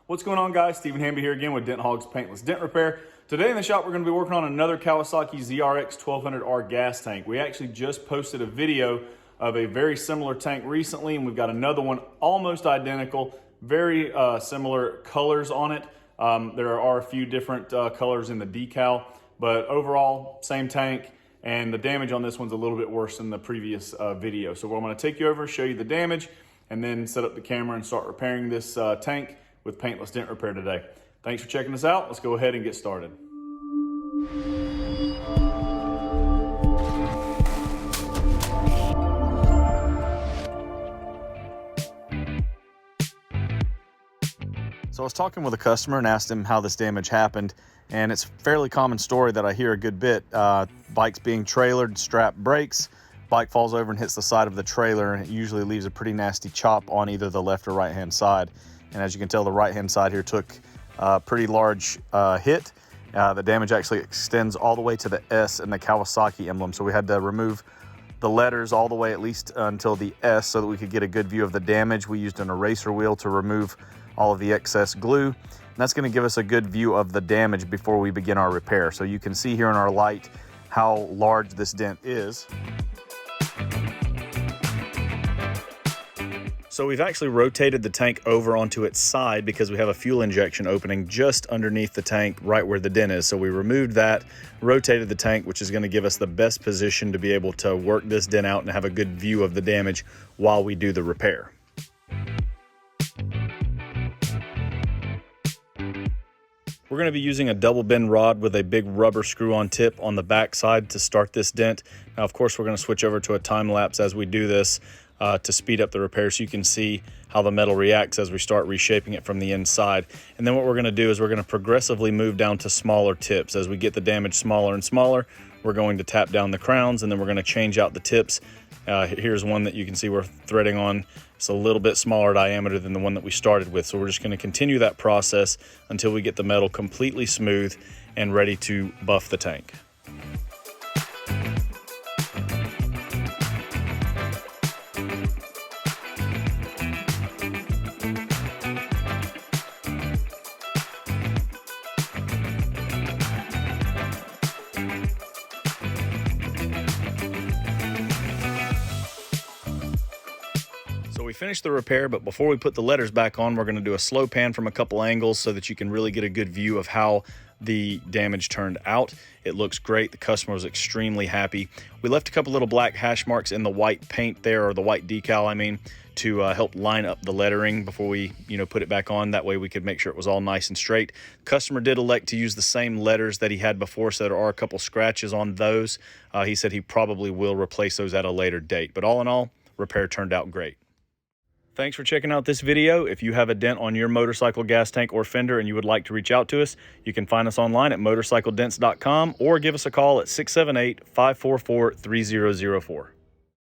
What's going on, guys? Stephen Hamby here again with Dent Hogs Paintless Dent Repair. Today in the shop, we're going to be working on another Kawasaki ZRX 1200R gas tank. We actually just posted a video of a very similar tank recently, and we've got another one almost identical, very similar colors on it. There are a few different colors in the decal, but overall, same tank. And the damage on this one's a little bit worse than the previous video. So I'm going to take you over, show you the damage, and then set up the camera and start repairing this tank with Paintless Dent Repair today. Thanks for checking us out. Let's go ahead and get started. So I was talking with a customer and asked him how this damage happened, and it's a fairly common story that I hear a good bit. Bikes being trailered, strap breaks, bike falls over and hits the side of the trailer, and it usually leaves a pretty nasty chop on either the left or right hand side. And as you can tell, the right hand side here took a pretty large hit. The damage actually extends all the way to the S in the Kawasaki emblem, so we had to remove the letters all the way at least until the S so that we could get a good view of the damage. We used an eraser wheel to remove all of the excess glue, and that's going to give us a good view of the damage before we begin our repair. So you can see here in our light how large this dent is. So we've actually rotated the tank over onto its side because we have a fuel injection opening just underneath the tank right where the dent is. So we removed that, rotated the tank, which is going to give us the best position to be able to work this dent out and have a good view of the damage while we do the repair. We're going to be using a double bend rod with a big rubber screw on tip on the back side to start this dent. Now, of course, we're going to switch over to a time lapse as we do this to speed up the repair so you can see how the metal reacts as we start reshaping it from the inside. And then what we're going to do is we're going to progressively move down to smaller tips. As we get the damage smaller and smaller, we're going to tap down the crowns, and then we're going to change out the tips. Here's one that you can see we're threading on. It's a little bit smaller diameter than the one that we started with. So we're just going to continue that process until we get the metal completely smooth and ready to buff the tank. So we finished the repair, but before we put the letters back on, we're going to do a slow pan from a couple angles so that you can really get a good view of how the damage turned out. It looks great. The customer was extremely happy. We left a couple little black hash marks in the white paint there, or the white decal, I mean, to help line up the lettering before we, put it back on. That way we could make sure it was all nice and straight. Customer did elect to use the same letters that he had before, so there are a couple scratches on those. He said he probably will replace those at a later date. But all in all, repair turned out great. Thanks for checking out this video. If you have a dent on your motorcycle gas tank or fender and you would like to reach out to us, you can find us online at motorcycledents.com or give us a call at 678-544-3004.